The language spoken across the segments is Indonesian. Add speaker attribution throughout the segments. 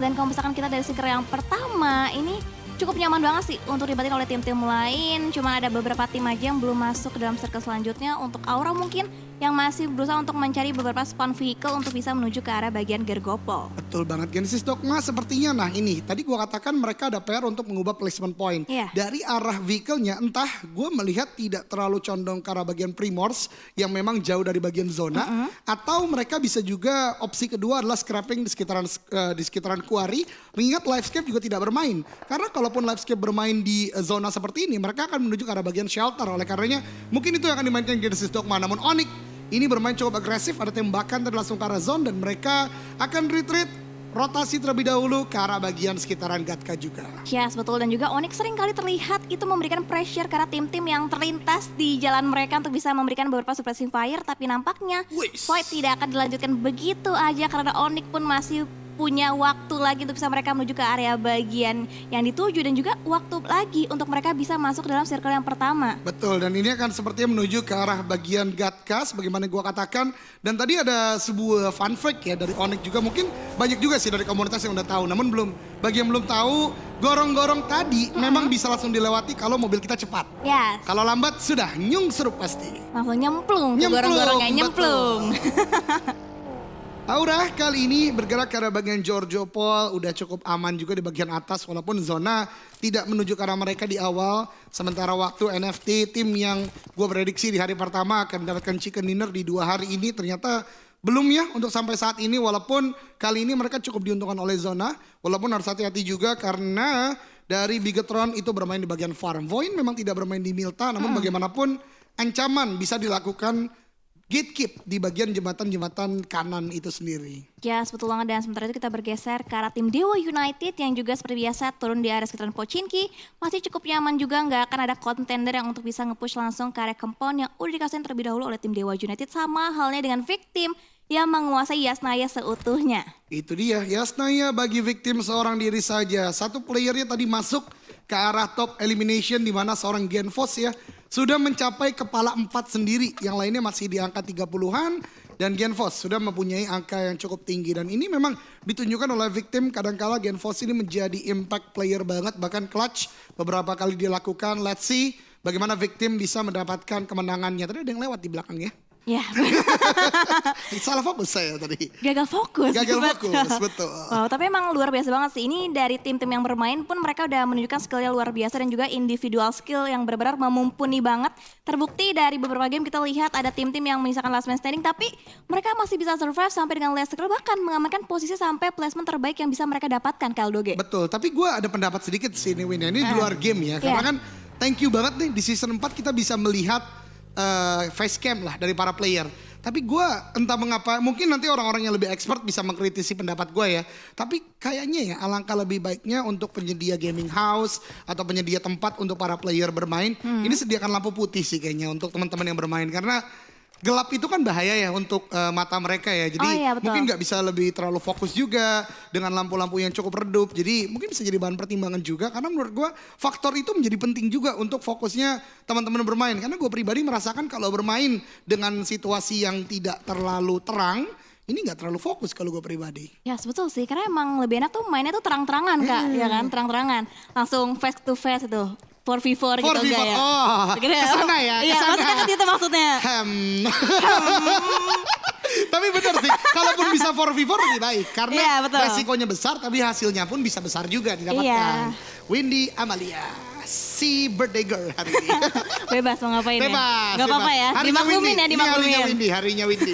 Speaker 1: Dan kalau misalkan kita dari circle yang pertama, ini cukup nyaman banget sih untuk dilibatin oleh tim-tim lain. Cuma ada beberapa tim aja yang belum masuk ke dalam circle selanjutnya. Untuk Aura mungkin yang masih berusaha untuk mencari beberapa spawn vehicle untuk bisa menuju ke arah bagian Gergopol.
Speaker 2: Betul banget, Genesis Dogma sepertinya. Nah ini, tadi gua katakan mereka ada PR untuk mengubah placement point.
Speaker 1: Iya.
Speaker 2: Dari arah vehicle-nya, entah gue melihat tidak terlalu condong ke arah bagian Primors yang memang jauh dari bagian zona. Atau mereka bisa juga opsi kedua adalah scrapping di sekitaran Quarry. Mengingat Livescape juga tidak bermain. Karena kalaupun Livescape bermain di zona seperti ini, mereka akan menuju ke arah bagian shelter. Oleh karenanya, mungkin itu yang akan dimainkan Genesis Dogma. Namun Onyx ini bermain cukup agresif, ada tembakan tadi langsung ke arah zone dan mereka akan retreat, rotasi terlebih dahulu ke arah bagian sekitaran Gatka juga.
Speaker 1: Yes, betul. Dan juga Onyx sering kali terlihat itu memberikan pressure karena tim-tim yang terlintas di jalan mereka untuk bisa memberikan beberapa suppressing fire. Tapi nampaknya fight tidak akan dilanjutkan begitu aja karena Onyx pun masih punya waktu lagi untuk bisa mereka menuju ke area bagian yang dituju. Dan juga waktu lagi untuk mereka bisa masuk ke dalam circle yang pertama.
Speaker 2: Betul, dan ini akan sepertinya menuju ke arah bagian Gatka sebagaimana gua katakan. Dan tadi ada sebuah fun fact ya dari Onyx juga, mungkin banyak juga sih dari komunitas yang udah tahu. Namun bagi yang belum tahu, gorong-gorong tadi memang bisa langsung dilewati kalau mobil kita cepat.
Speaker 1: Yes.
Speaker 2: Kalau lambat sudah nyungsrup pasti.
Speaker 1: Langsung nyemplung,
Speaker 2: Nyemplung,
Speaker 1: gorong-gorongnya
Speaker 2: betul.
Speaker 1: nyemplung.
Speaker 2: Aura kali ini bergerak ke arah bagian Georgiopol, udah cukup aman juga di bagian atas walaupun zona tidak menuju ke arah mereka di awal. Sementara waktu NFT tim yang gue prediksi di hari pertama akan mendapatkan chicken dinner di 2 hari ini ternyata belum ya untuk sampai saat ini, walaupun kali ini mereka cukup diuntungkan oleh zona. Walaupun harus hati-hati juga karena dari Bigetron itu bermain di bagian farm. Void memang tidak bermain di Milta, namun bagaimanapun ancaman bisa dilakukan gatekeep di bagian jembatan-jembatan kanan itu sendiri.
Speaker 1: Ya, betul banget. Dan sementara itu kita bergeser ke arah tim Dewa United yang juga seperti biasa turun di area sekitaran Pochinki. Masih cukup nyaman juga, nggak akan ada contender yang untuk bisa nge-push langsung ke area compound yang udah dikasihin terlebih dahulu oleh tim Dewa United. Sama halnya dengan Victim yang menguasai Yasnaya seutuhnya.
Speaker 2: Itu dia, Yasnaya bagi Victim seorang diri saja. Satu playernya tadi masuk ke arah top elimination di mana seorang Genfos ya sudah mencapai kepala 4 sendiri. Yang lainnya masih di angka 30-an dan Genfos sudah mempunyai angka yang cukup tinggi. Dan ini memang ditunjukkan oleh Victim, kadangkala Genfos ini menjadi impact player banget, bahkan clutch beberapa kali dilakukan. Let's see bagaimana Victim bisa mendapatkan kemenangannya. Tadi ada yang lewat di belakang ya.
Speaker 1: Ya,
Speaker 2: Salah fokus saya tadi.
Speaker 1: gagal fokus.
Speaker 2: Gagal fokus, betul.
Speaker 1: Wow, tapi emang luar biasa banget sih. Ini dari tim-tim yang bermain pun mereka udah menunjukkan skillnya luar biasa dan juga individual skill yang benar-benar memumpuni banget. Terbukti dari beberapa game kita lihat ada tim-tim yang menyisakan last man standing tapi mereka masih bisa survive sampai dengan last circle, bahkan mengamankan posisi sampai placement terbaik yang bisa mereka dapatkan, Kaldoge.
Speaker 2: Betul, tapi gue ada pendapat sedikit sih ini Win. Ini di luar game ya. Karena kan thank you banget nih di season 4 kita bisa melihat facecam lah dari para player. Tapi gue entah mengapa, mungkin nanti orang-orang yang lebih expert bisa mengkritisi pendapat gue ya. Tapi kayaknya ya alangkah lebih baiknya untuk penyedia gaming house atau penyedia tempat untuk para player bermain. Ini sediakan lampu putih sih kayaknya untuk teman-teman yang bermain. Karena gelap itu kan bahaya ya untuk mata mereka ya. Jadi mungkin nggak bisa lebih terlalu fokus juga dengan lampu-lampu yang cukup redup. Jadi mungkin bisa jadi bahan pertimbangan juga. Karena menurut gue faktor itu menjadi penting juga untuk fokusnya teman-teman bermain. Karena gue pribadi merasakan kalau bermain dengan situasi yang tidak terlalu terang, ini nggak terlalu fokus kalau gue pribadi.
Speaker 1: Ya betul sih, karena emang lebih enak tuh mainnya tuh terang-terangan Kak, ya kan, terang-terangan. Langsung face to face itu. 4v4 gitu enggak ya?
Speaker 2: Oh, kesana ya,
Speaker 1: Iya,
Speaker 2: kesana.
Speaker 1: maksudnya kan itu maksudnya.
Speaker 2: Tapi benar sih, kalaupun bisa 4v4 lebih baik. Karena
Speaker 1: Iya, betul.
Speaker 2: resikonya besar tapi hasilnya pun bisa besar juga didapatkan.
Speaker 1: Iya.
Speaker 2: Windy Amalia, si birthday girl hari ini.
Speaker 1: Bebas mau ngapain
Speaker 2: Bebas.
Speaker 1: ya? Gak apa-apa ya,
Speaker 2: Harinya
Speaker 1: dimaklumin
Speaker 2: Windy.
Speaker 1: ya, dimaklumin.
Speaker 2: Iya, harinya Windy.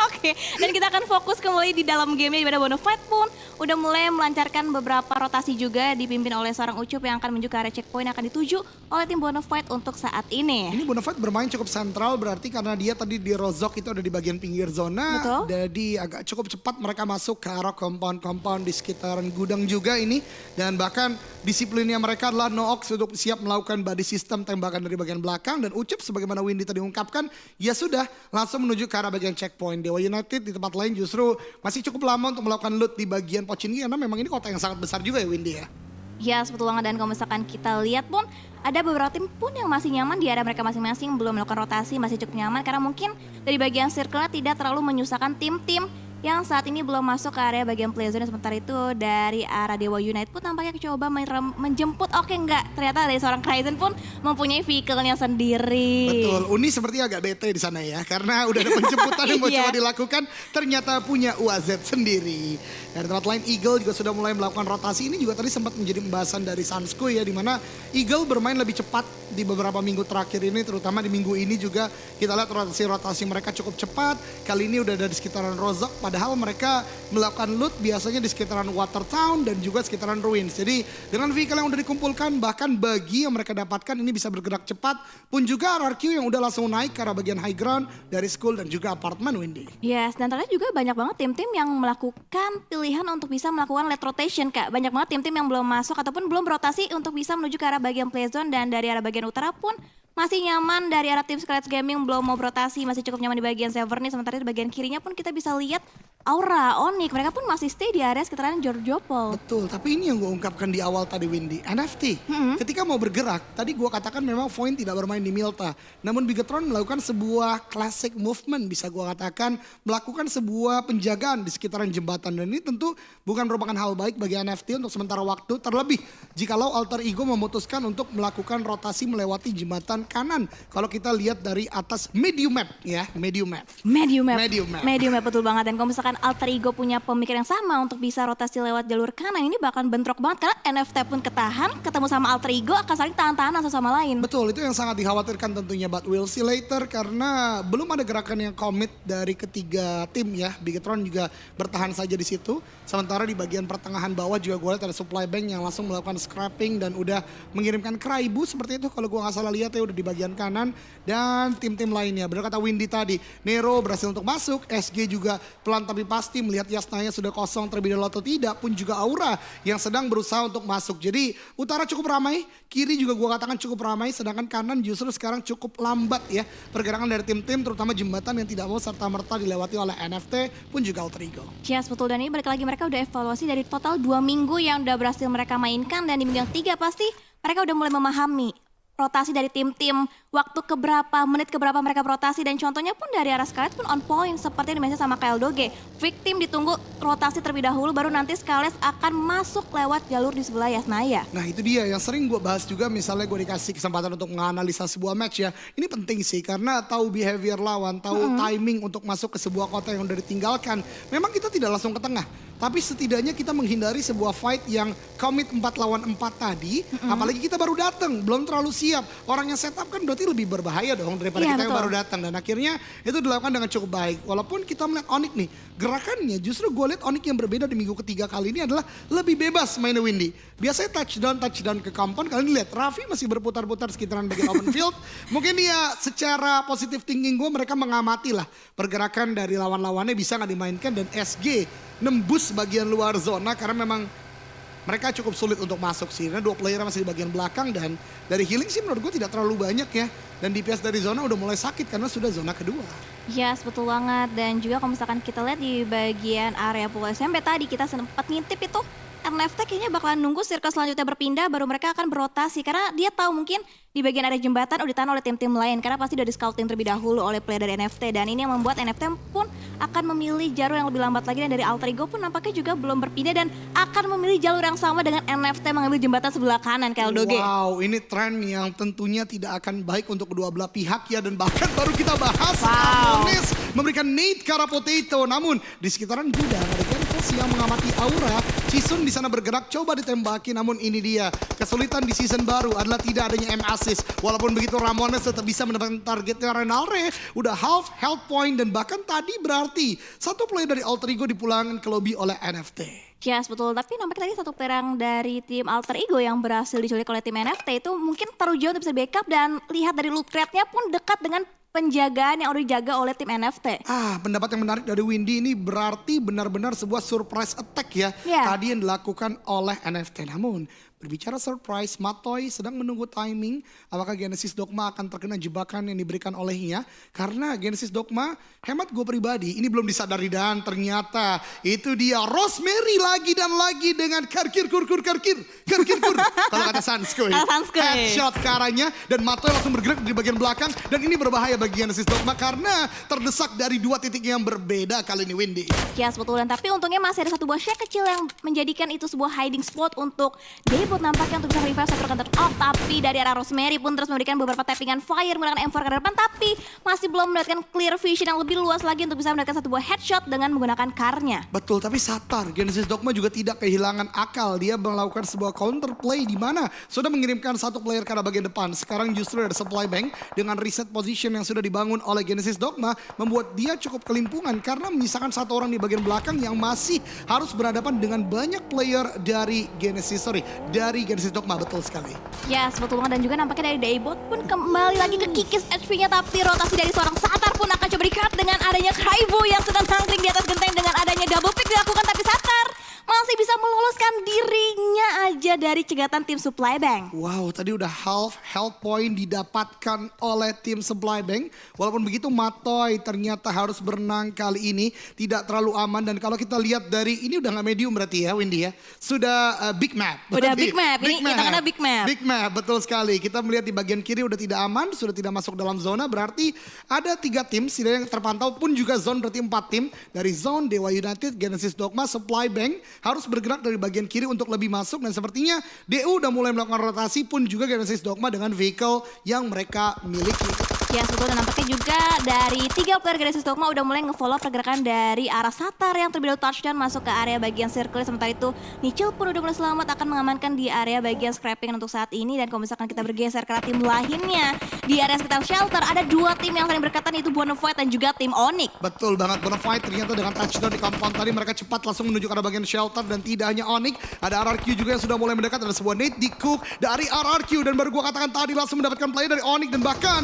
Speaker 1: Oke, dan kita akan fokus kembali di dalam gamenya di mana Bonafide pun udah mulai melancarkan beberapa rotasi juga dipimpin oleh seorang Ucup yang akan menuju ke area checkpoint yang akan dituju oleh tim Bonafide untuk saat ini.
Speaker 2: Ini Bonafide bermain cukup sentral berarti karena dia tadi di Rozok itu ada di bagian pinggir zona.
Speaker 1: Betul.
Speaker 2: Jadi agak cukup cepat mereka masuk ke arah compound-compound di sekitaran gudang juga ini. Dan bahkan disiplinnya mereka adalah no-ox untuk siap melakukan body system tembakan dari bagian belakang. Dan Ucup sebagaimana Windy tadi ungkapkan, ya sudah langsung menuju ke arah bagian checkpoint. Dewa United di tempat lain justru masih cukup lama untuk melakukan loot di bagian Pochinki karena memang ini kota yang sangat besar juga ya Windy ya.
Speaker 1: Ya, betul banget. Dan kalau misalkan kita lihat pun ada beberapa tim pun yang masih nyaman di area mereka masing-masing, belum melakukan rotasi, masih cukup nyaman karena mungkin dari bagian circle-nya tidak terlalu menyusahkan tim-tim yang saat ini belum masuk ke area bagian playzone. Sementara itu dari arah Dewa United pun tampaknya coba menjemput. Oke, enggak, ternyata dari seorang Cryzen pun mempunyai vehicle-nya sendiri.
Speaker 2: Betul, Uni seperti agak bete di sana ya, karena udah ada penjemputan yang mau coba dilakukan, ternyata punya UAZ sendiri. Dari tempat lain, Eagle juga sudah mulai melakukan rotasi. Ini juga tadi sempat menjadi pembahasan dari Sansko ya, di mana Eagle bermain lebih cepat di beberapa minggu terakhir ini, terutama di minggu ini juga kita lihat rotasi mereka cukup cepat. Kali ini udah ada di sekitaran Rozok, padahal mereka melakukan loot biasanya di sekitaran Watertown dan juga sekitaran Ruins. Jadi dengan vehicle yang udah dikumpulkan, bahkan bagi yang mereka dapatkan ini bisa bergerak cepat, pun juga RRQ yang udah langsung naik ke arah bagian high ground dari school dan juga apartemen, Windy.
Speaker 1: Yes, dan ternyata juga banyak banget tim-tim yang melakukan pilihan untuk bisa melakukan late rotation, Kak. Banyak banget tim-tim yang belum masuk ataupun belum berotasi untuk bisa menuju ke arah bagian playzone, dan dari arah bagian utara pun masih nyaman dari arah tim Scarlet Gaming belum mau berotasi, masih cukup nyaman di bagian Severny. Sementara di bagian kirinya pun kita bisa lihat Aura, Onyx, mereka pun masih stay di area sekitaran Georgiopol.
Speaker 2: Betul, tapi ini yang gue ungkapkan di awal tadi, Windy. NFT, ketika mau bergerak, tadi gue katakan memang Void tidak bermain di Milta. Namun Bigetron melakukan sebuah classic movement, bisa gue katakan melakukan sebuah penjagaan di sekitaran jembatan. Dan ini tentu bukan merupakan hal baik bagi NFT untuk sementara waktu. Terlebih jikalau Alter Ego memutuskan untuk melakukan rotasi melewati jembatan kanan. Kalau kita lihat dari atas medium map ya, medium map,
Speaker 1: betul banget. Dan kalau misalkan Alter Ego punya pemikiran yang sama untuk bisa rotasi lewat jalur kanan, ini bakal bentrok banget karena NFT pun ketahan, ketemu sama Alter Ego akan saling tahan-tahanan satu sama lain.
Speaker 2: Betul, itu yang sangat dikhawatirkan tentunya, but we'll see later karena belum ada gerakan yang komit dari ketiga tim ya. Bigetron juga bertahan saja di situ. Sementara di bagian pertengahan bawah juga gue lihat ada supply bank yang langsung melakukan scrapping dan udah mengirimkan Kraibu seperti itu kalau gue nggak salah lihat ya, udah di bagian kanan. Dan tim-tim lainnya, benar kata Windy tadi, Nero berhasil untuk masuk, SG juga pelan tapi pasti melihat Yasnaya sudah kosong terlebih dahulu atau tidak, pun juga Aura yang sedang berusaha untuk masuk. Jadi utara cukup ramai, kiri juga gue katakan cukup ramai, sedangkan kanan justru sekarang cukup lambat ya pergerakan dari tim-tim, terutama jembatan yang tidak mau serta-merta dilewati oleh NFT pun juga Alter Ego.
Speaker 1: Yes, betul. Dan ini balik lagi mereka udah evaluasi dari total 2 minggu yang udah berhasil mereka mainkan, dan di minggu yang 3 pasti mereka udah mulai memahami rotasi dari tim-tim, waktu keberapa, menit keberapa mereka berotasi, dan contohnya pun dari arah Scarlet pun on point seperti yang dimention sama Kyle Doge. Victim ditunggu rotasi terlebih dahulu, baru nanti Scarlet akan masuk lewat jalur di sebelah Yasnaya.
Speaker 2: Nah itu dia yang sering gue bahas juga, misalnya gue dikasih kesempatan untuk menganalisa sebuah match ya. Ini penting sih karena tahu behavior lawan, tahu timing untuk masuk ke sebuah kota yang udah ditinggalkan. Memang kita tidak langsung ke tengah, tapi setidaknya kita menghindari sebuah fight yang commit 4 lawan 4 tadi. Apalagi kita baru datang, belum terlalu siap. Orang yang setup kan berarti lebih berbahaya dong daripada kita yang baru datang. Dan akhirnya itu dilakukan dengan cukup baik. Walaupun kita melihat Onyx nih, gerakannya justru gue lihat Onyx yang berbeda di minggu ketiga kali ini adalah lebih bebas mainnya, Windy. Biasanya touchdown ke compound, kalian lihat Raffi masih berputar-putar sekitaran bagian open field. Mungkin dia secara positive thinking gue, mereka mengamati lah pergerakan dari lawan-lawannya bisa nggak dimainkan, dan SG nembus bagian luar zona karena memang mereka cukup sulit untuk masuk sih. Karena 2 player masih di bagian belakang, dan dari healing sih menurut gue tidak terlalu banyak ya. Dan DPS dari zona udah mulai sakit karena sudah zona kedua.
Speaker 1: Yes, betul banget. Dan juga kalau misalkan kita lihat di bagian area pool SMP tadi, kita sempat ngintip itu NFT kayaknya bakalan nunggu circle selanjutnya berpindah baru mereka akan berotasi, karena dia tahu mungkin di bagian area jembatan udah ditahan oleh tim-tim lain karena pasti udah di scouting terlebih dahulu oleh player dari NFT, dan ini yang membuat NFT pun akan memilih jalur yang lebih lambat lagi. Dan dari Alter Ego pun nampaknya juga belum berpindah dan akan memilih jalur yang sama dengan NFT mengambil jembatan sebelah kanan, Kyle Doge.
Speaker 2: Wow, ini tren yang tentunya tidak akan baik untuk kedua belah pihak ya, dan bahkan baru kita bahas Amonis memberikan nade ke arah Potato, namun di sekitaran gudang ada Genfos yang mengamati Aura. Cisun di sana bergerak, coba ditembaki, namun ini dia kesulitan di season baru adalah tidak adanya M assist. Walaupun begitu Ramones tetap bisa mendapatkan targetnya. Renalre udah half health point, dan bahkan tadi berarti satu player dari Alter Ego dipulangkan ke lobby oleh NFT.
Speaker 1: Yes, betul. Tapi nampaknya tadi satu player dari tim Alter Ego yang berhasil diculik oleh tim NFT itu mungkin terlalu jauh untuk bisa backup, dan lihat dari loot crate-nya pun dekat dengan penjagaan yang udah dijaga oleh tim NFT.
Speaker 2: Pendapat yang menarik dari Windy, ini berarti benar-benar sebuah surprise attack ya. Tadi yang dilakukan oleh NFT. Namun Berbicara surprise, Matoy sedang menunggu timing apakah Genesis Dogma akan terkena jebakan yang diberikan olehnya. Karena Genesis Dogma, hemat gue pribadi, ini belum disadari dan ternyata itu dia Rosemary lagi dan lagi dengan karkir. Kalau kata Sanskoy. Headshot ke arahnya dan Matoy langsung bergerak di bagian belakang. Dan ini berbahaya bagi Genesis Dogma karena terdesak dari dua titik yang berbeda kali ini Windy.
Speaker 1: Ya betul, dan tapi untungnya masih ada satu buah shack kecil yang menjadikan itu sebuah hiding spot untuk debut nampaknya untuk bisa revive satu counter off. Tapi dari arah Rosemary pun terus memberikan beberapa tappingan fire menggunakan M4 ke depan, tapi masih belum mendapatkan clear vision yang lebih luas lagi untuk bisa mendapatkan satu buah headshot dengan menggunakan car-nya.
Speaker 2: Betul, tapi Satar, Genesis Dogma juga tidak kehilangan akal. Dia melakukan sebuah counter play di mana sudah mengirimkan satu player ke arah bagian depan. Sekarang justru ada supply bank dengan reset position yang sudah dibangun oleh Genesis Dogma membuat dia cukup kelimpungan karena menyisakan satu orang di bagian belakang yang masih harus berhadapan dengan banyak player dari Genesis Dogma. Betul sekali.
Speaker 1: Ya, betul banget, dan juga nampaknya dari Daybot pun kembali lagi ke kikis HP-nya, tapi rotasi dari seorang Satar pun akan coba di-cut dengan adanya Kraivo yang sedang nangkring di atas genteng dengan adanya double pick dilakukan, tapi Satar masih bisa meloloskan dirinya aja dari cegatan tim Supply Bank.
Speaker 2: Wow, tadi udah half health point didapatkan oleh tim Supply Bank. Walaupun begitu Matoy ternyata harus berenang kali ini tidak terlalu aman. Dan kalau kita lihat dari ini udah gak medium berarti ya Windy ya. Sudah big map.
Speaker 1: Udah big map, ini hitungannya big map.
Speaker 2: Big map, betul sekali. Kita melihat di bagian kiri udah tidak aman, sudah tidak masuk dalam zona. Berarti ada 3 tim, setidaknya yang terpantau pun juga zone berarti 4 tim. Dari zone, Dewa United, Genesis Dogma, Supply Bank harus bergerak dari bagian kiri untuk lebih masuk. Dan sepertinya DU udah mulai melakukan rotasi pun juga Genesis Dogma dengan vehicle yang mereka miliki.
Speaker 1: Ya betul, dan nampaknya juga dari 3 player Genesis Dogma udah mulai nge-follow pergerakan dari arah Satar yang terlebih dahulu touchdown masuk ke area bagian circle. Sementara itu Nichil pun udah mulai selamat akan mengamankan di area bagian scrapping untuk saat ini. Dan kalau misalkan kita bergeser ke tim lainnya di area sekitar shelter, ada 2 tim yang saling berkaitan, yaitu Bonafide dan juga tim Onyx.
Speaker 2: Betul banget, Bonafide ternyata dengan touchdown di compound tadi mereka cepat langsung menuju ke arah bagian shelter. Dan tidak hanya Onyx, ada RRQ juga yang sudah mulai mendekat. Ada sebuah nade di Cook dari RRQ, dan baru gua katakan tadi langsung mendapatkan player dari Onyx, dan bahkan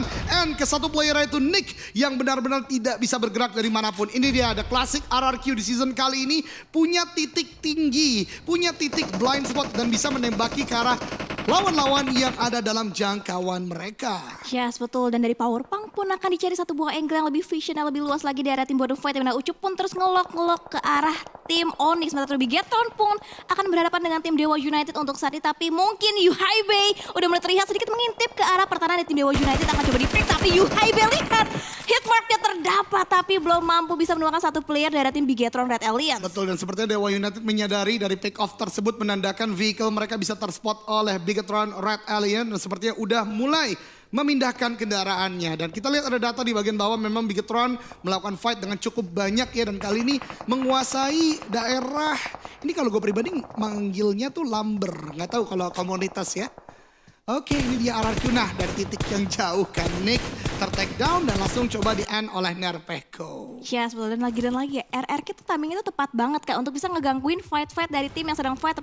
Speaker 2: ke satu player itu Nick yang benar-benar tidak bisa bergerak dari manapun. Ini dia ada klasik RRQ di season kali ini, punya titik tinggi, punya titik blind spot dan bisa menembaki ke arah lawan-lawan yang ada dalam jangkauan mereka.
Speaker 1: Yes, betul. Dan dari Power Punk pun akan dicari satu buah angle yang lebih vision, yang lebih luas lagi dari tim Bonafide. Dimana Ucup pun terus ngelok ke arah tim Onyx. Sementara Bigetron pun akan berhadapan dengan tim Dewa United untuk saat ini. Tapi mungkin Yuhaibei udah mulai terlihat sedikit mengintip ke arah pertahanan dari tim Dewa United. Akan coba di-pick, tapi Yuhaibei lihat hitmarknya terdapat, tapi belum mampu bisa menemukan satu player dari tim Bigetron Red Alliance.
Speaker 2: Betul, dan sepertinya Dewa United menyadari dari pick off tersebut menandakan vehicle mereka bisa terspot oleh Bigetron Red Alliance. Dan sepertinya udah mulai memindahkan kendaraannya. Dan kita lihat ada data di bagian bawah, memang Bigetron melakukan fight dengan cukup banyak ya. Dan kali ini menguasai daerah, ini kalau gue pribadi manggilnya tuh Lumber. Nggak tahu kalau komunitas ya. Oke, ini dia RRQ. Nah, dari titik yang jauh kan Nick ter-take down dan langsung coba di-end oleh Nerpeko.
Speaker 1: Ya, betul. Dan lagi ya, RRQ itu timingnya itu tepat banget Kak untuk bisa ngegangguin fight-fight dari tim yang sedang fight.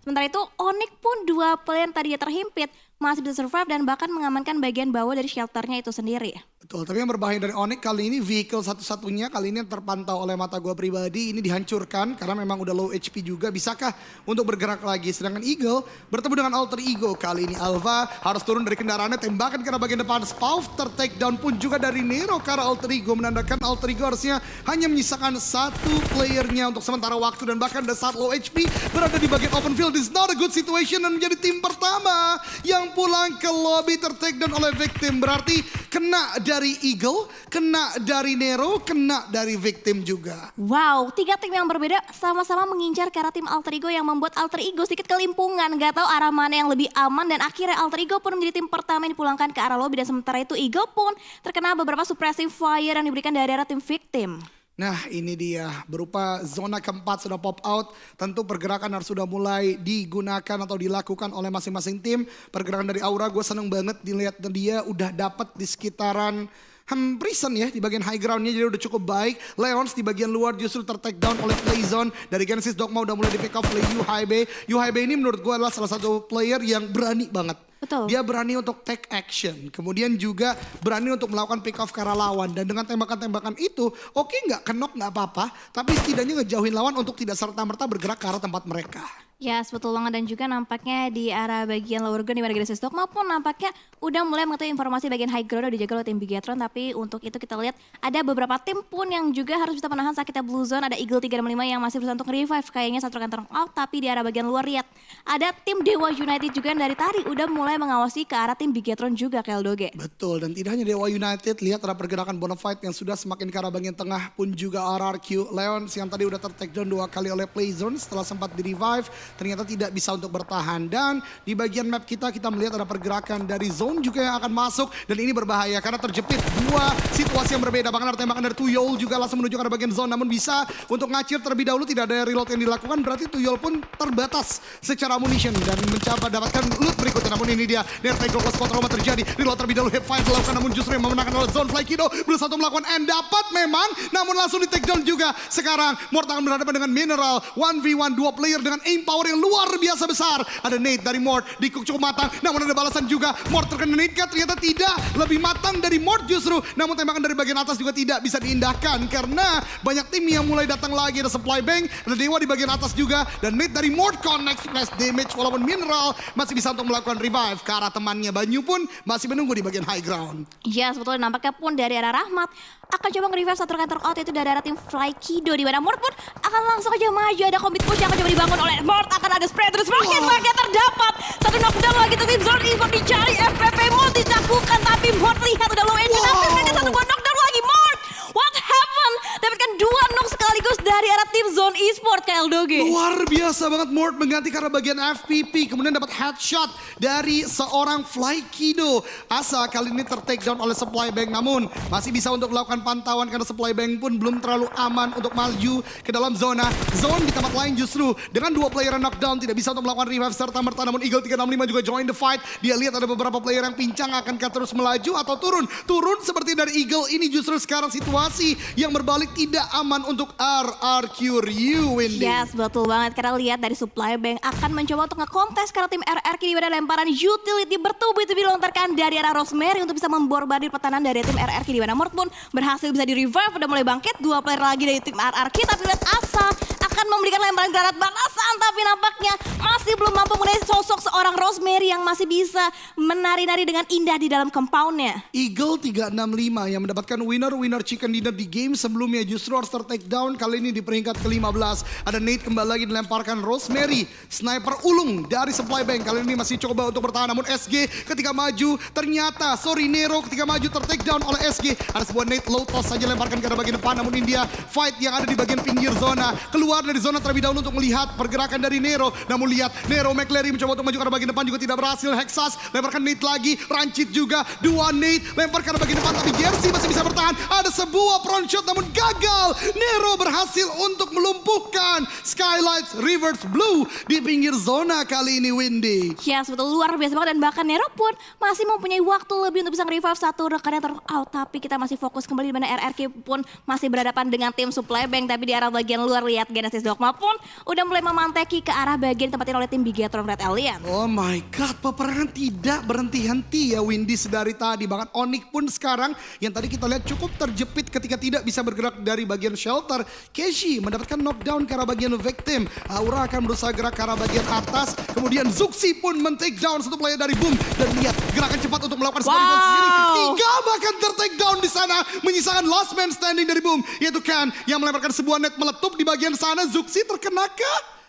Speaker 1: Sementara itu Onyx pun 2 player yang tadinya terhimpit masih bisa survive dan bahkan mengamankan bagian bawah dari shelternya itu sendiri.
Speaker 2: Betul, tapi yang berbahaya dari Onyx kali ini vehicle satu-satunya kali ini yang terpantau oleh mata gue pribadi ini dihancurkan karena memang udah low HP juga. Bisakah untuk bergerak lagi? Sedangkan Eagle bertemu dengan Alter Ego kali ini. Alva harus turun dari kendaraannya, tembakan ke arah bagian depan. Spauf ter-take down pun juga dari Nero ke arah Alter Ego, menandakan Alter Ego harusnya hanya menyisakan 1 playernya untuk sementara waktu. Dan bahkan pada saat low HP berada di bagian open field. This is not a good situation dan menjadi tim pertama yang pulang ke lobby ter-take down oleh victim. Berarti kena dari Eagle, kena dari Nero, kena dari victim juga.
Speaker 1: Wow, 3 tim yang berbeda sama-sama mengincar ke arah tim Alter Ego yang membuat Alter Ego sedikit kelimpungan. Gak tahu arah mana yang lebih aman dan akhirnya Alter Ego pun menjadi tim pertama yang dipulangkan ke arah lobby. Dan sementara itu Eagle pun terkena beberapa suppressive fire yang diberikan dari arah tim victim.
Speaker 2: Nah ini dia, berupa zona keempat sudah pop out. Tentu pergerakan harus sudah mulai digunakan atau dilakukan oleh masing-masing tim. Pergerakan dari Aura gue seneng banget dilihat dia udah dapat di sekitaran Prison ya di bagian high groundnya, jadi udah cukup baik. Leons di bagian luar justru ter-take down oleh Playzone. Dari Genesis Dogma udah mulai di pick up oleh Yuhaibei. Yuhaibei ini menurut gue adalah salah satu player yang berani banget.
Speaker 1: Betul.
Speaker 2: Dia berani untuk take action. Kemudian juga berani untuk melakukan pick off ke arah lawan. Dan dengan tembakan-tembakan itu, oke nggak kenok nggak apa-apa. Tapi setidaknya ngejauhin lawan untuk tidak serta-merta bergerak ke arah tempat mereka.
Speaker 1: Ya, betul banget dan juga nampaknya di arah bagian lower ground di mana Genesis Dogma pun nampaknya udah mulai mengetahui informasi bagian high ground udah dijaga oleh tim Bigetron, tapi untuk itu kita lihat ada beberapa tim pun yang juga harus bisa menahan sakitnya Blue Zone. Ada Eagle 365 yang masih berusaha untuk revive, kayaknya satu rekan out, tapi di arah bagian luar lihat ada tim Dewa United juga yang dari tadi udah mulai mengawasi ke arah tim Bigetron juga, Keldoge.
Speaker 2: Betul, dan tidak hanya Dewa United, lihat ada pergerakan Bonafide yang sudah semakin ke arah bagian tengah pun juga RRQ. Leons yang tadi udah ter-take down 2 kali oleh Playzone setelah sempat di-revive, ternyata tidak bisa untuk bertahan. Dan di bagian map kita melihat ada pergerakan dari Zone juga yang akan masuk, dan ini berbahaya karena terjepit dua situasi yang berbeda. Bahkan ada tembakan dari Tuyol juga langsung menuju ke arah bagian Zone, namun bisa untuk ngacir terlebih dahulu, tidak ada reload yang dilakukan, berarti Tuyol pun terbatas secara ammunition dan mencoba dapatkan loot berikutnya. Namun ini dia, Nertegro close quarter Roma terjadi, reload terlebih dahulu, hip fire dilakukan, namun justru yang memenangkan oleh Zone. Flykido berusaha untuk melakukan end, dapat memang, namun langsung di take down juga. Sekarang Mort akan berhadapan dengan Mineral, 1v1 dua player dengan aim power yang luar biasa besar. Ada Nate dari Mort, Dikuk cukup matang, namun ada balasan juga. Mort terkena Nate kan, ternyata tidak, lebih matang dari Mort justru. Namun tembakan dari bagian atas juga tidak bisa diindahkan karena banyak tim yang mulai datang lagi. Ada Supply Bank, ada Dewa di bagian atas juga, dan Nate dari Mort connect splash damage, walaupun Mineral masih bisa untuk melakukan revive ke arah temannya. Banyu pun masih menunggu di bagian high ground.
Speaker 1: Ya, sebetulnya nampaknya pun dari arah Rahmat akan coba nge-revive satu rekan out, yaitu dari arah tim Flykido, di mana Mort pun akan langsung aja maju. Ada commit push yang akan coba dibangun oleh Mort, akan ada spread terus makin terdapat satu knockdown lagi. Tim Zone Esports dicari, FPP Mort dicakukan, tapi Mort lihat udah low engine, ada satu buah knockdown lagi. Mort, what happened? Dapatkan 2 knock sekaligus dari arah tim Zone Esports, KLDOG.
Speaker 2: Luar biasa banget, Mort mengganti karena bagian FPP, kemudian dapat headshot dari seorang Flykido. Asa kali ini ter-take down oleh Supply Bank, namun masih bisa untuk melakukan pantauan karena Supply Bank pun belum terlalu aman untuk maju ke dalam zona. Zone di tempat lain justru dengan 2 player knockdown tidak bisa untuk melakukan revive serta merta, namun Eagle 365 juga join the fight. Dia lihat ada beberapa player yang pincang, akankah terus melaju atau turun? Turun seperti dari Eagle ini, justru sekarang situasi yang berbalik tidak aman untuk RRQ Ryu, Windy.
Speaker 1: Yes, betul banget. Karena lihat dari Supply Bank akan mencoba untuk nge-kontes karena tim RRQ di mana lemparan utility bertubi-tubi dilontarkan dari arah Rosemary untuk bisa memborbardir pertahanan dari tim RRQ, di mana Mort pun berhasil bisa di-revive, udah mulai bangkit 2 player lagi dari tim RRQ. Tapi lihat Asa akan memberikan lemparan granat balasan, tapi nampaknya masih belum mampu mengenai sosok seorang Rosemary yang masih bisa menari-nari dengan indah di dalam compoundnya.
Speaker 2: Eagle 365 yang mendapatkan winner chicken dinner di game sebelumnya justru harus ter-take down kali ini di peringkat ke-15. Ada Nate kembali lagi dilemparkan Rosemary, sniper ulung dari Supply Bank kali ini masih coba untuk bertahan, namun SG ketika maju ternyata Nero ketika maju ter-take down oleh SG. Ada sebuah Nate low toss saja lemparkan ke arah bagian depan, namun India fight yang ada di bagian pinggir zona, keluar dari zona terlebih dahulu untuk melihat pergerakan dari Nero. Namun lihat Nero McLary mencoba untuk maju ke arah bagian depan juga tidak berhasil. Hexas lemparkan Nate lagi, Rancid juga, 2 Nate lempar ke arah bagian depan, tapi Jersey masih bisa bertahan. Ada sebuah front shot namun gagal. Nero berhasil untuk melumpuhkan Skylights Reverse Blue di pinggir zona kali ini, Windy.
Speaker 1: Ya, betul, luar biasa banget, dan bahkan Nero pun masih mempunyai waktu lebih untuk bisa nge-revive satu rekannya out. Tapi kita masih fokus kembali di mana RRQ pun masih berhadapan dengan tim Supply Bank. Tapi di arah bagian luar lihat Genesis Dogma pun udah mulai memanteki ke arah bagian tempatin oleh tim Bigetron Red Alien.
Speaker 2: Oh my god, peperangan tidak berhenti-henti ya, Windy, sedari tadi. Bahkan Onyx pun sekarang yang tadi kita lihat cukup terjepit ketika tidak bisa bergerak dari bagian shelter. Keshi mendapatkan knockdown ke arah bagian victim. Aura akan berusaha gerak ke arah bagian atas. Kemudian Zuxi pun men-take down satu player dari Boom. Dan lihat gerakan cepat untuk melakukan sebuah sendiri. 3 bahkan ter-take down di sana. Menyisakan last man standing dari Boom, yaitu Ken yang melemparkan sebuah net meletup di bagian sana. Zuxi terkenakah?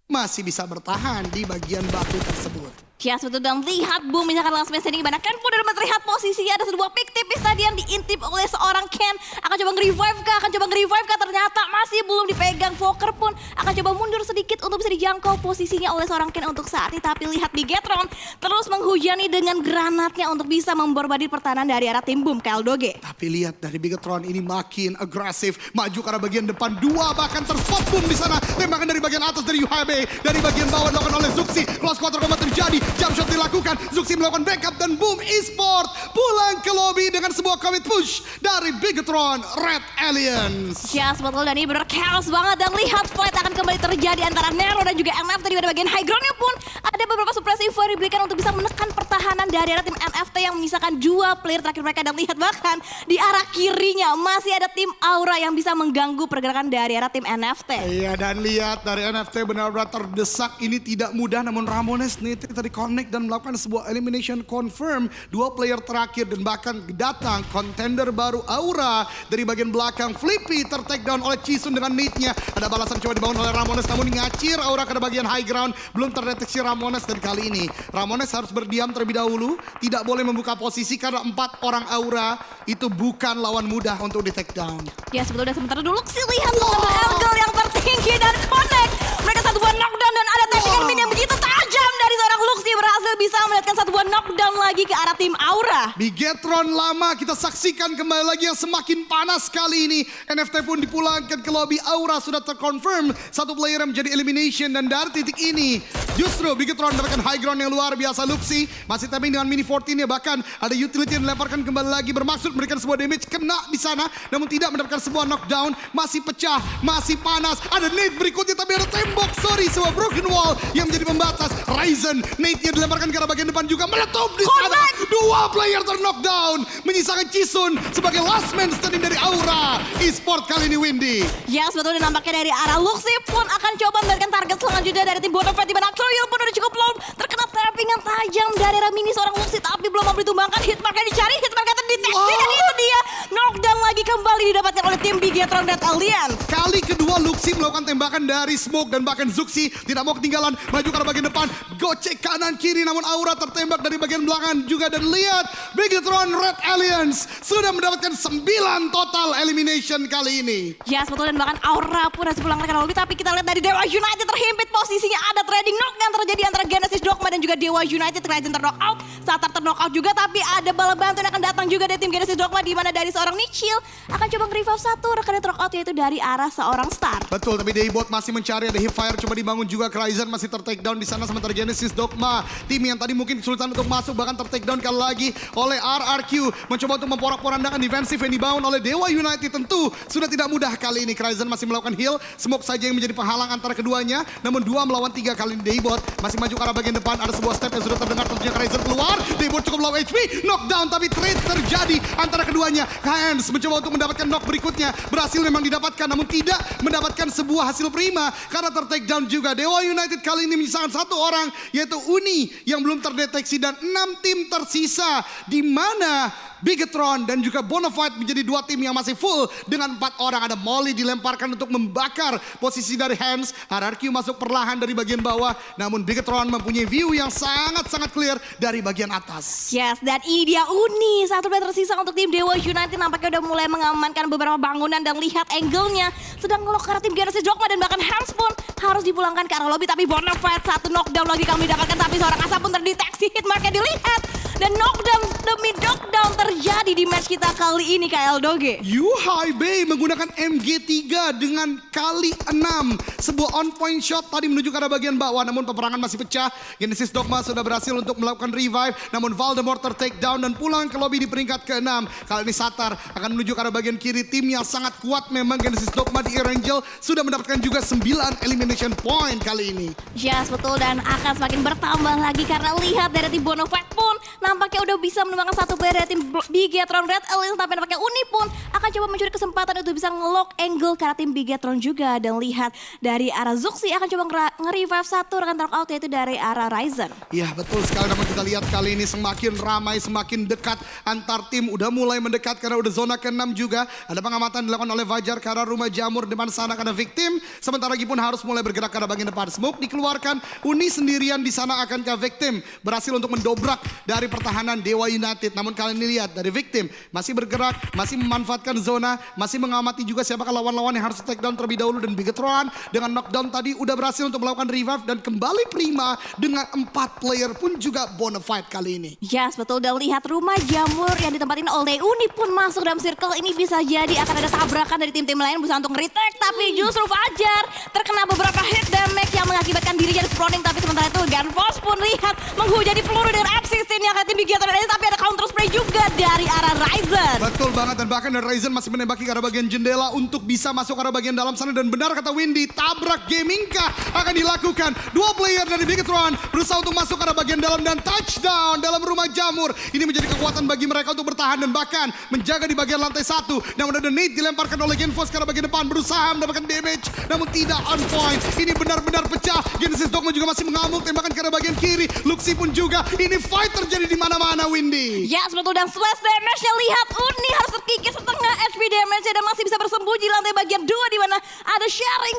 Speaker 2: Masih bisa bertahan di bagian batu tersebut.
Speaker 1: Ya, betul, dan lihat Boom misalkan last man standing, dimana Ken pun udah terlihat posisinya ada sebuah pick tipis tadi yang diintip oleh seorang Ken. Akan coba nge-revive kah, ternyata masih belum dipegang. Fokker pun akan coba mundur sedikit untuk bisa dijangkau posisinya oleh seorang Ken untuk saat ini. Tapi lihat Bigetron terus menghujani dengan granatnya untuk bisa memborbardir pertahanan dari arah tim Boom, KLDOG.
Speaker 2: Tapi lihat dari Bigetron ini makin agresif, maju ke arah bagian depan, 2 bahkan terspot Boom di sana. Tembakan dari bagian atas dari UHB, dari bagian bawah dilakukan oleh Zuxi. Close quarter combat terjadi, jump shot dilakukan, Zuxi melakukan backup dan Boom Esports pulang ke lobby dengan sebuah commit push dari Bigetron Red Aliens.
Speaker 1: Ya, betul, dan ini benar chaos banget, dan lihat fight akan kembali terjadi antara Nero dan juga MF. Tadi pada bagian high groundnya pun ada ada beberapa suppressive fire diberikan untuk bisa menekan pertahanan dari arah tim NFT yang menyisakan 2 player terakhir mereka. Dan lihat bahkan di arah kirinya masih ada tim Aura yang bisa mengganggu pergerakan dari arah tim NFT.
Speaker 2: Iya, dan lihat dari NFT benar-benar terdesak. Ini tidak mudah, namun Ramones nih tadi connect dan melakukan sebuah elimination confirm 2 player terakhir. Dan bahkan datang contender baru Aura dari bagian belakang. Flippy ter-take down oleh Chisun dengan nade-nya. Ada balasan coba dibangun oleh Ramones, namun ngacir Aura ke bagian high ground. Belum terdeteksi Ramones, dan kali ini Ramones harus berdiam terlebih dahulu. Tidak boleh membuka posisi karena 4 orang Aura itu bukan lawan mudah untuk di take down.
Speaker 1: Ya sebetulnya sementara dulu sih lihat mengambil angle yang tertinggi dan connect. Mereka satu buah knockdown dan ada tactical min yang begitu tajam dari seorang Luxy berhasil bisa melihatkan satu buah knockdown lagi ke arah tim Aura.
Speaker 2: Bigetron lama kita saksikan kembali lagi yang semakin panas kali ini. NFT pun dipulangkan ke lobby. Aura sudah terkonfirm satu player yang menjadi elimination, dan dari titik ini justru Bigetron mendapatkan high ground yang luar biasa. Luxy masih tapping dengan mini 14 ya, bahkan ada utility yang dilemparkan kembali lagi bermaksud memberikan sebuah damage, kena di sana namun tidak mendapatkan sebuah knockdown. Masih pecah, masih panas. Ada nade berikutnya tapi ada tembok, sebuah broken wall yang menjadi pembatas. Ryzen nade-nya dilemparkan ke arah bagian depan juga meletup di sana. 2 player ter-knockdown menyisakan Chisun sebagai last man standing dari Aura Esport kali ini. Windy.
Speaker 1: Ya sebetulnya nampaknya dari arah Luxy pun akan coba mendapatkan target selanjutnya dari tim Bonafide, di mana Troyel pun udah cukup low, terkena tapping yang tajam dari arah mini seorang Luxy, tapi belum mampu ditumbangkan. Hitmark dicari, Hitmark terdeteksi, dan itu dia knockdown lagi kembali didapatkan oleh tim Bigetron Red Alliance.
Speaker 2: Kali kedua Luxy melakukan tembakan dari smoke, dan bahkan Zuxi tidak mau ketinggalan, maju ke arah bagian depan, gocek kanan kiri, namun Aura tertembak dari bagian belakang juga. Dan lihat Bigetron Red Alliance sudah mendapatkan 9 total elimination kali ini.
Speaker 1: Ya sebetulnya, dan bahkan Aura pun harus pulang ke lobby, tapi kita lihat dari Dewa United terhimpit posisinya. Ada trading knock yang terjadi antara Genesis Dogma dan juga Dewa United. Ryzen ter-knockout, Satar ter-knockout juga, tapi ada bala bantu yang akan datang juga dari tim Genesis Dogma, di mana dari seorang Nichil akan coba nge-revive satu rekannya ter-knockout, yaitu dari arah seorang Star.
Speaker 2: Betul, tapi Daybot masih mencari, ada hipfire coba dibangun juga. Ryzen masih ter-take down di sana, sementara Genesis Dogma, tim yang tadi mungkin kesulitan untuk masuk, bahkan ter-take down kali lagi oleh RRQ, mencoba untuk memporak-porandakan defensif yang dibangun oleh Dewa United. Tentu sudah tidak mudah kali ini. Ryzen masih melakukan heal, smoke saja yang menjadi penghalang antara keduanya, namun 2 melawan 3 kali ini. Daybot masih maju ke arah bagian depan, ada sebuah step yang sudah terdengar, tentunya Ryzen keluar. Daybot cukup low HP, knockdown, tapi trade terjadi antara keduanya. Hands mencoba untuk mendapatkan knock berikutnya, berhasil memang didapatkan, namun tidak mendapatkan sebuah hasil prima karena ter-take down juga. Dewa United kali ini menyisakan 1 orang, yaitu Uni yang belum terdeteksi, dan 6 tim tersisa, di mana Bigetron dan juga Bonafide menjadi 2 tim yang masih full dengan 4 orang. Ada Molly dilemparkan untuk membakar posisi dari Hands. RRQ masuk perlahan dari bagian bawah, namun Bigetron mempunyai view yang sangat-sangat clear dari bagian atas.
Speaker 1: Yes, dan ini dia Uni, 1 player tersisa untuk tim Dewa United. Nampaknya udah mulai mengamankan beberapa bangunan, dan lihat angle-nya sedang ngelok ke arah tim Genesis Dogma, dan bahkan Hands pun harus dipulangkan ke arah lobby. Tapi Bonafide 1 knockdown lagi kami dapatkan, tapi seorang Asa pun terdeteksi, Hitmarknya dilihat, dan knockdown demi knockdown terjadi di match kita kali ini, KL Doge.
Speaker 2: Yuhai Bay menggunakan MG3 dengan kali 6. Sebuah on point shot tadi menuju ke arah bagian bawah, namun peperangan masih pecah. Genesis Dogma sudah berhasil untuk melakukan revive, namun Voldemort ter-take down dan pulang ke lobby di peringkat ke-6. Kali ini Satar akan menuju ke arah bagian kiri, tim yang sangat kuat memang. Genesis Dogma di Erangel sudah mendapatkan juga 9 elimination point kali ini.
Speaker 1: Yes, betul, dan akan semakin bertambah lagi karena lihat dari tim Bonafide pun nampaknya udah bisa menemukan 1 player dari tim Bigetron Red Alliance, tapi nampaknya Uni pun akan coba mencuri kesempatan untuk bisa nge-lock angle ke arah tim Bigetron juga. Dan lihat dari arah Zuxi akan coba nge-revive 1 rekan knockout, yaitu dari arah Ryzen.
Speaker 2: Ya betul sekali, namun kita lihat kali ini semakin ramai, semakin dekat antar tim. Udah mulai mendekat karena udah zona ke-6 juga. Ada pengamatan dilakukan oleh Fajar ke arah rumah jamur depan sana karena victim. Sementara lagi pun harus mulai bergerak ke arah bagian depan. Smoke dikeluarkan, Uni sendirian di sana akan ke victim. Berhasil untuk mendobrak dari pertahanan Dewa United. Namun kali ini lihat dari victim masih bergerak, masih memanfaatkan zona, masih mengamati juga siapakah lawan-lawan yang harus take down terlebih dahulu. Dan Bigetron dengan knockdown tadi udah berhasil untuk melakukan revive dan kembali prima dengan 4 player pun juga Bonafide kali ini.
Speaker 1: Yes, betul, dan lihat rumah jamur yang ditempatin oleh Uni pun masuk dalam circle. Ini bisa jadi akan ada tabrakan dari tim-tim lain berusaha untuk nge-retake, tapi justru Fajar terkena beberapa hit damage yang mengakibatkan dirinya di spawning. Tapi sementara itu Gunforce pun lihat menghujani peluru dengan Axis ini akan tim Bigetron, tapi ada ada counter spray juga dari arah Ryzen.
Speaker 2: Betul banget, dan bahkan Ryzen masih menembaki ke arah bagian jendela untuk bisa masuk ke arah bagian dalam sana. Dan benar kata Windy, tabrak gaming kah akan dilakukan. Dua player dari Bigetron berusaha untuk masuk ke arah bagian dalam dan touchdown dalam rumah jamur. Ini menjadi kekuatan bagi mereka untuk bertahan dan bahkan menjaga di bagian lantai 1. Namun ada Nate dilemparkan oleh Genfos ke arah bagian depan, berusaha mendapatkan damage namun tidak on point. Ini benar-benar pecah. Genesis Dogma juga masih mengamuk, tembakan ke arah bagian kiri. Luxi pun juga. Ini fight terjadi di mana-mana, Windy.
Speaker 1: Ya, betul, dan splash damage-nya lihat Uni harus terkikis setengah HP damage dan masih bisa bersembunyi di lantai bagian 2 di mana ada sharing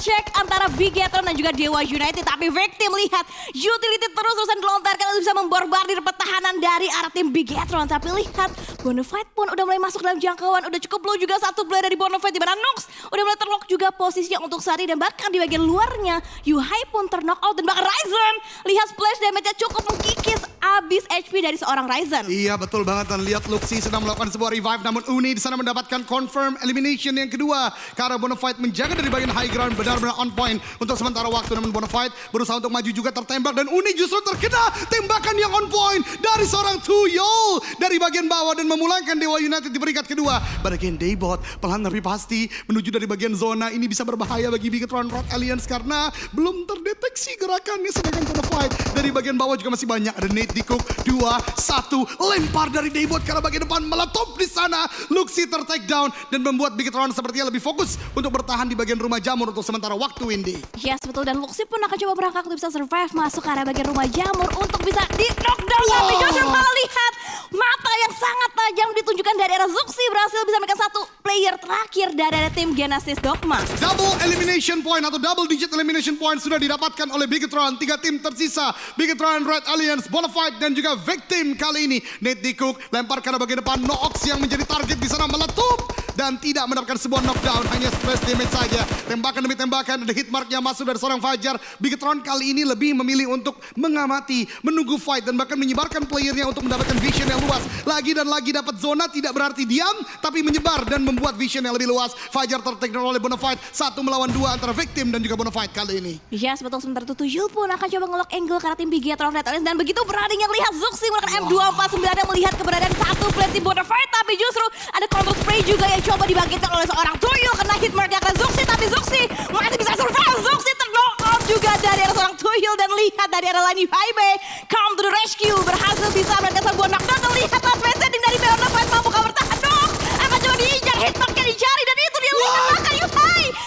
Speaker 1: check antara Bigetron dan juga Dewa United. Tapi Victim lihat utility terus-terusan dilontarkan untuk bisa memborbardir pertahanan dari arah tim Bigetron. Tapi lihat Bonafide pun udah mulai masuk dalam jangkauan, udah cukup low juga satu player dari Bonafide di mana Nox udah mulai terlock juga posisinya untuk saat ini, dan bahkan di bagian luarnya Yuhai pun terknock out, dan bahkan Ryzen lihat splash damage-nya cukup mengkikis abis HP dari seorang Ryzen.
Speaker 2: Iya betul banget, dan lihat Luxi sedang melakukan sebuah revive namun Uni di sana mendapatkan confirm elimination yang kedua karena Bonafide menjaga dari bagian high ground benar-benar on point untuk sementara waktu. Namun Bonafide berusaha untuk maju juga tertembak dan Uni justru terkena tembakan yang on point dari seorang Tuyol dari bagian bawah dan memulangkan Dewa United di peringkat kedua. But again Daybot pelan tapi pasti menuju dari bagian zona. Ini bisa berbahaya bagi Bigetron Red Alliance karena belum terdeteksi gerakannya, sedangkan Bonafide dari bagian bawah juga masih banyak. Ada Nate Dikuk 2-1 lempar dari Daybot ke arah bagian depan, meletup di sana. Luxi ter-take down dan membuat Bigetron sepertinya lebih fokus untuk bertahan di bagian rumah jamur untuk sementara waktu, Windy.
Speaker 1: Yes, betul, dan Luxi pun akan coba berangkat untuk bisa survive masuk ke arah bagian rumah jamur untuk bisa di knockdown. Tapi Joshua malah lihat mata yang sangat tajam ditunjukkan dari arah Zuxi berhasil bisa memberikan satu player terakhir dari arah tim Genesis Dogma.
Speaker 2: Double elimination point atau double digit elimination point sudah didapatkan oleh Bigetron. 3 tim tersisa, Bigetron, Red Alliance, Bonafide dan juga Victim kali ini. Nate Dikuk lempar ke arah bagian depan, Noox yang menjadi target di sana meletup dan tidak mendapatkan sebuah knockdown, hanya splash damage saja. Tembakan demi tembakan, ada hit mark yang masuk dari seorang Fajar. Bigetron kali ini lebih memilih untuk mengamati, menunggu fight dan bahkan menyebarkan playernya untuk mendapatkan vision yang luas. Lagi dan lagi dapat zona tidak berarti diam, tapi menyebar dan membuat vision yang lebih luas. Fajar ter-take down oleh Bonafide, 1 melawan 2 antara Victim dan juga Bonafide kali ini.
Speaker 1: Yes, betul, sementara itu Tuyul pun akan coba ngelock angle karena tim Bigetron Red Alliance, dan begitu beraninya lihat Zuxi menggunakan M249 dan melihat keberadaan satu player tim Bonafide, tapi justru ada counter spray juga yang coba dibangkitkan oleh seorang Tuyul kena hit mark ke Zuxi, tapi Zuxi masih bisa survive. Zuxi ter-knock out juga dari arah seorang Tuyul, dan lihat dari arah Lani Haibe come to the rescue, berhasil bisa melakukan sebuah knockdown. Dan lihat last man standing dari Bonafide mampukah bertahan. Nox akan coba diinjak, hit marknya dicari, dan itu dia menggunakan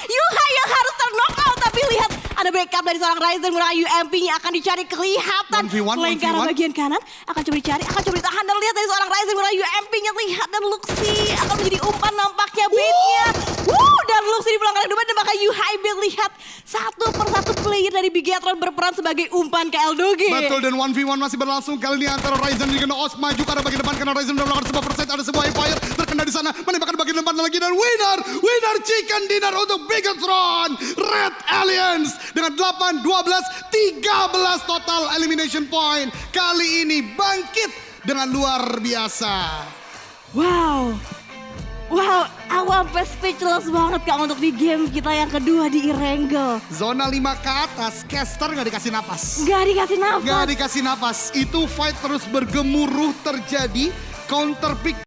Speaker 1: Yuhai yang harus ter-knock out. Tapi lihat ada backup dari seorang Ryzen menggunakan UMP-nya akan dicari kelihatan.
Speaker 2: 1v1,
Speaker 1: Selain ke arah bagian kanan akan coba dicari, akan coba ditahan, dan lihat dari seorang Ryzen menggunakan UMP-nya, lihat, dan Luxi akan menjadi umpan nampaknya bait-nya. Dan Luxi dipulangkan kedua dan bahkan Yuhai lihat satu persatu player dari Bigetron berperan sebagai umpan ke Eldoge.
Speaker 2: Betul, dan 1v1 masih berlangsung kali ini antara Ryzen dan juga Noox. Maju ke arah bagian depan karena Ryzen sudah melakukan sebuah perset, ada sebuah Empire terkena di sana, menembakkan bagian depan lagi, dan winner chicken dinner untuk Bigetron Red Alliance dengan 8, 12, 13 total elimination point. Kali ini bangkit dengan luar biasa.
Speaker 1: Wow, aku sampai speechless banget Kak untuk di game kita yang kedua di Erangel.
Speaker 2: Zona 5 ke atas, caster gak dikasih napas.
Speaker 1: Gak dikasih napas.
Speaker 2: Itu fight terus bergemuruh terjadi, counter pick